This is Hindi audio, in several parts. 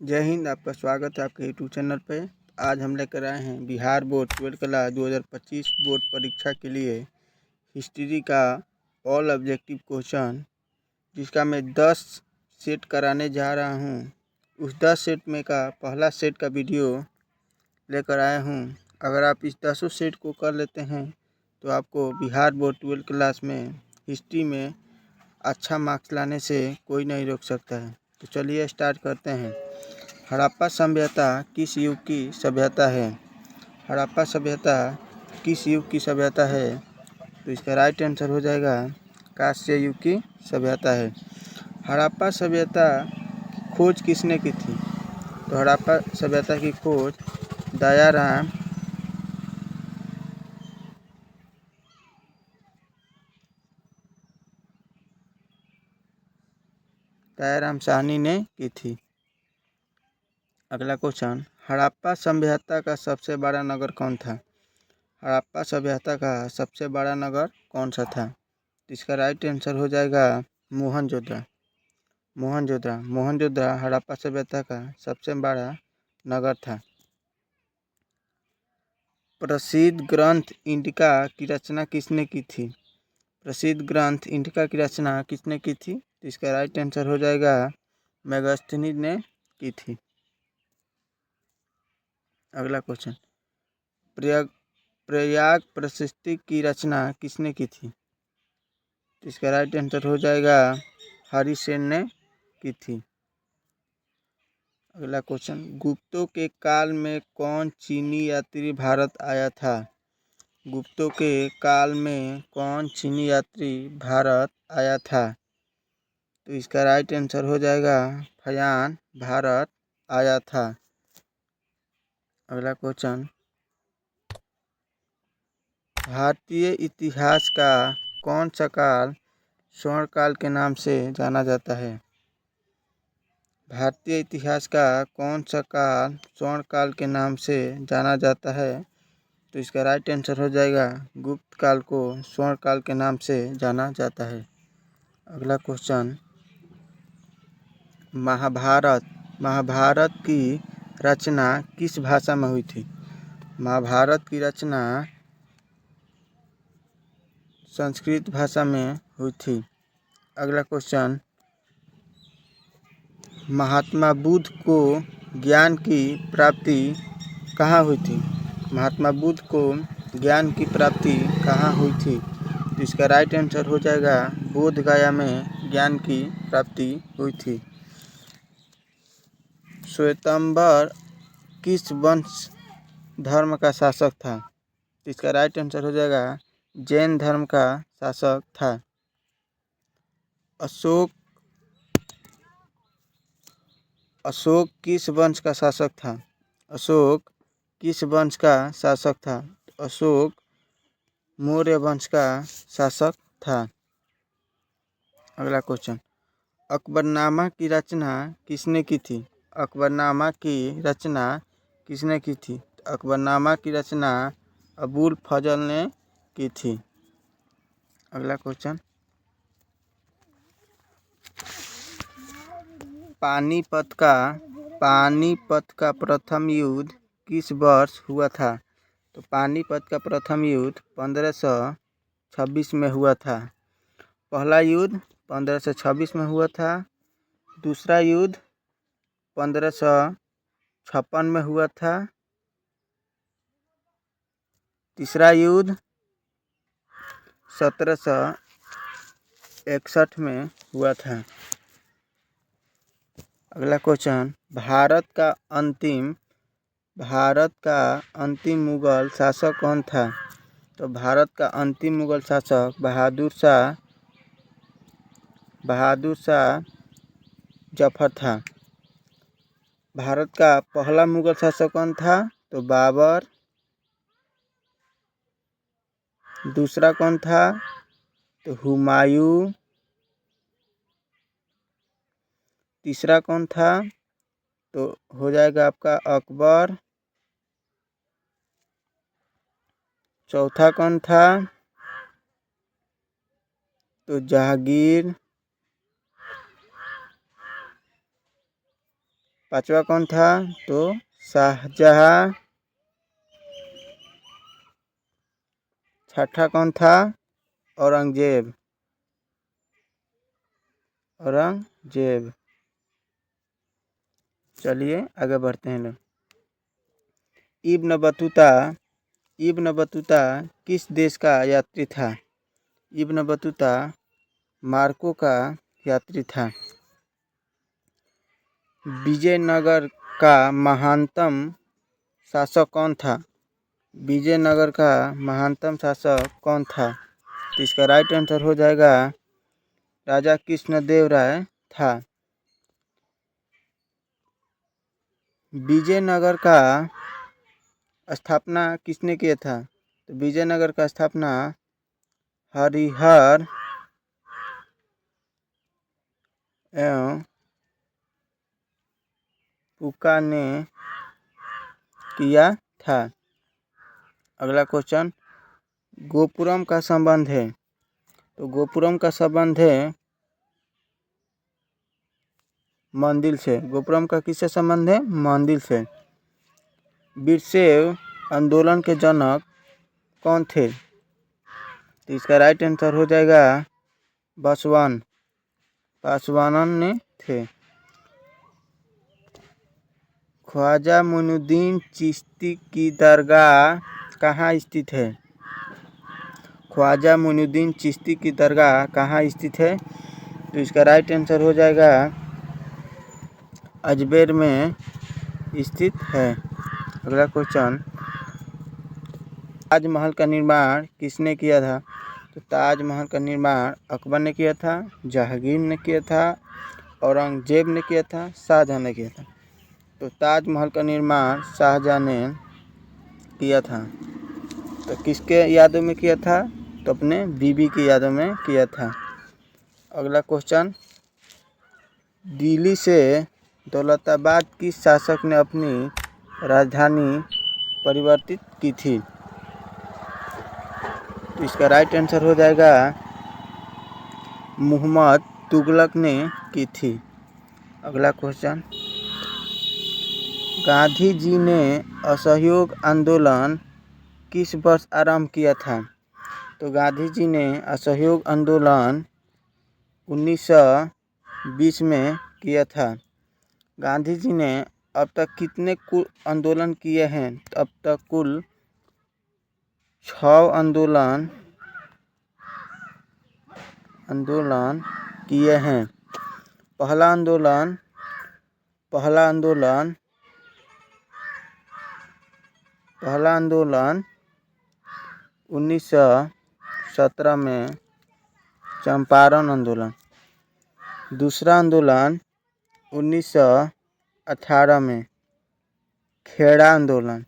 जय हिंद। आपका स्वागत है आपके यूट्यूब चैनल पे। आज हम लेकर आए हैं Bihar board 12th class 2025 board परीक्षा के लिए हिस्ट्री का ऑल ऑब्जेक्टिव क्वेश्चन, जिसका मैं 10 सेट कराने जा रहा हूं। उस 10 सेट में का पहला सेट का वीडियो लेकर आया हूं। अगर आप इस 10 सेट को कर लेते हैं तो आपको बिहार बोर्ड 12th क्लास में हिस्ट्री में अच्छा मार्क्स लाने से कोई नहीं रोक सकता है। तो चलिए स्टार्ट करते हैं। हड़प्पा सभ्यता किस युग की सभ्यता है? हड़प्पा सभ्यता किस युग की सभ्यता है? तो इसका राइट आंसर हो जाएगा कांस्य युग की सभ्यता है। हड़प्पा सभ्यता की खोज किसने की थी? तो हड़प्पा सभ्यता की खोज दयाराम साहनी ने की थी। अगला क्वेश्चन, हड़प्पा सभ्यता का सबसे बड़ा नगर कौन था? हड़प्पा सभ्यता का सबसे बड़ा नगर कौन सा था? इसका राइट आंसर हो जाएगा मोहनजोदड़ो। मोहनजोदड़ो हड़प्पा सभ्यता का सबसे बड़ा नगर था। प्रसिद्ध ग्रंथ इंडिका की रचना किसने की थी? प्रसिद्ध ग्रंथ इंडिका की रचना किसने की थी? तो इसका राइट आंसर हो जाएगा मेगास्थनीज ने की थी। अगला क्वेश्चन, प्रयाग प्रशस्ति की रचना किसने की थी? तो इसका राइट आंसर हो जाएगा हरिसेन ने की थी। अगला क्वेश्चन, गुप्तों के काल में कौन चीनी यात्री भारत आया था? गुप्तों के काल में कौन चीनी यात्री भारत आया था? तो इसका राइट आंसर हो जाएगा फयान भारत आया था। अगला क्वेश्चन, भारतीय इतिहास का कौन सा काल स्वर्ण काल के नाम से जाना जाता है? भारतीय इतिहास का कौन सा काल स्वर्ण काल के नाम से जाना जाता है? तो इसका राइट आंसर हो जाएगा गुप्त काल को स्वर्ण काल के नाम से जाना जाता है। अगला क्वेश्चन, महाभारत की रचना किस भाषा में हुई थी? महाभारत की रचना संस्कृत भाषा में हुई थी। अगला क्वेश्चन, महात्मा बुद्ध को ज्ञान की प्राप्ति कहाँ हुई थी? महात्मा बुद्ध को ज्ञान की प्राप्ति कहाँ हुई थी? तो इसका राइट आंसर हो जाएगा बोध गया में ज्ञान की प्राप्ति हुई थी। श्वेतांबर किस वंश धर्म का शासक था? इसका राइट आंसर हो जाएगा जैन धर्म का शासक था। अशोक किस वंश का शासक था? अशोक किस वंश का शासक था? अशोक मौर्य वंश का शासक था। अगला क्वेश्चन, अकबरनामा की रचना किसने की थी? अकबरनामा की रचना किसने की थी? अकबरनामा की रचना अबुल फजल ने की थी। अगला क्वेश्चन, पानीपत का प्रथम युद्ध किस वर्ष हुआ था? तो पानीपत का प्रथम युद्ध 1526 में हुआ था। पहला युद्ध 1526 में हुआ था। दूसरा युद्ध 1556 में हुआ था। तीसरा युद्ध 1761 में हुआ था। अगला क्वेश्चन, भारत का अंतिम मुगल शासक कौन था? तो भारत का अंतिम मुगल शासक बहादुर शाह जफर था। भारत का पहला मुगल शासक कौन था? तो बाबर। दूसरा कौन था? तो हुमायूं। तीसरा कौन था? तो हो जाएगा आपका अकबर। चौथा कौन था? तो जहांगीर। पांचवा कौन था? तो शाहजहां। छठा कौन था? औरंगजेब। औरंगजेब। चलिए आगे बढ़ते हैं लोग। इब्न बतूता किस देश का यात्री था? इब्न बतूता मार्को का यात्री था। विजयनगर का महानतम शासक कौन था? विजयनगर का महानतम शासक कौन था? तो इसका राइट आंसर हो जाएगा राजा कृष्णदेव राय था। विजयनगर का स्थापना किसने किया था? तो विजयनगर का स्थापना हरिहर एवं पुका ने किया था। अगला क्वेश्चन, गोपुरम का संबंध है। तो गोपुरम का संबंध है मंदिर से। गोपुरम का किससे संबंध है? मंदिर से। वीरशैव आंदोलन के जनक कौन थे? तो इसका राइट आंसर हो जाएगा पासवान थे। ख्वाजा मोइनुद्दीन चिश्ती की दरगाह कहाँ स्थित है? ख्वाजा मोइनुद्दीन चिश्ती की दरगाह कहाँ स्थित है? तो इसका राइट आंसर हो जाएगा अजमेर में स्थित है। अगला क्वेश्चन, ताजमहल का निर्माण किसने किया था? तो ताजमहल का निर्माण अकबर ने किया था, जहांगीर ने किया था, औरंगजेब ने किया था, शाहजहां ने किया था। तो ताजमहल का निर्माण शाहजहां ने किया था। तो किसके यादों में किया था? तो अपने बीबी की यादों में किया था। अगला क्वेश्चन, दिल्ली से दौलताबाद किस शासक ने अपनी राजधानी परिवर्तित की थी? तो इसका राइट आंसर हो जाएगा मुहम्मद तुगलक ने की थी। अगला क्वेश्चन, गांधी जी ने असहयोग आंदोलन किस वर्ष आरंभ किया था? तो गांधी जी ने असहयोग आंदोलन 1920 में किया था। गांधी जी ने अब तक कितने कुल आंदोलन किए हैं? अब तक कुल 6 आंदोलन किए हैं। पहला आंदोलन 1917 में चंपारण आंदोलन। दूसरा आंदोलन 1918 में खेड़ा आंदोलन।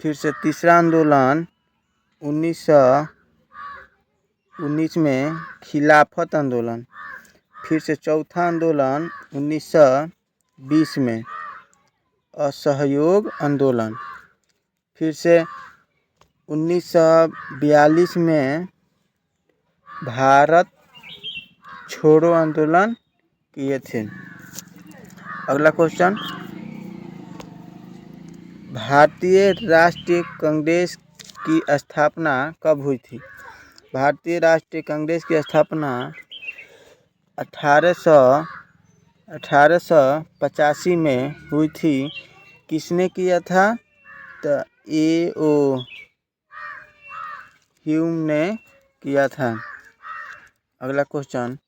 फिर से तीसरा आंदोलन 1919 में खिलाफत आंदोलन। फिर से चौथा आंदोलन 1920 में असहयोग आंदोलन। फिर से 1942 में भारत छोड़ो आंदोलन किए थे। अगला क्वेश्चन, भारतीय राष्ट्रीय कांग्रेस की स्थापना कब हुई थी? भारतीय राष्ट्रीय कांग्रेस की स्थापना 1885 में हुई थी। किसने किया था? तो A.O. ह्यूम ने किया था। अगला क्वेश्चन,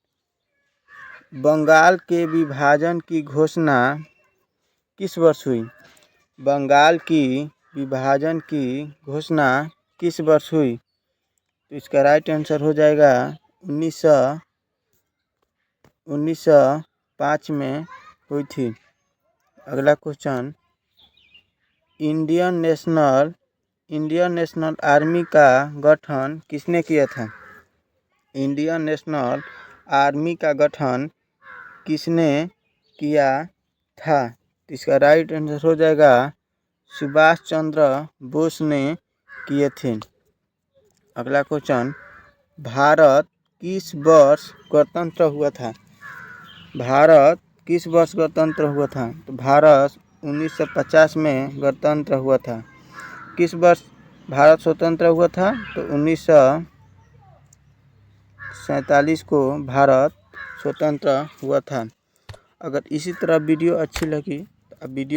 बंगाल के विभाजन की घोषणा किस वर्ष हुई? बंगाल की विभाजन की घोषणा किस वर्ष हुई? तो इसका राइट आंसर हो जाएगा 1905 में हुई थी। अगला क्वेश्चन, इंडियन नेशनल आर्मी का गठन किसने किया था? इंडियन नेशनल आर्मी का गठन किसने किया था? इसका राइट आंसर हो जाएगा सुभाष चंद्र बोस ने किए थे। अगला क्वेश्चन, भारत किस वर्ष गणतंत्र हुआ था? भारत किस वर्ष गणतंत्र हुआ था? तो भारत 1950 में गणतंत्र हुआ था। किस वर्ष भारत स्वतंत्र हुआ था? तो 1947 को भारत स्वतंत्र हुआ था। अगर इसी तरह वीडियो अच्छी लगी तो आप वीडियो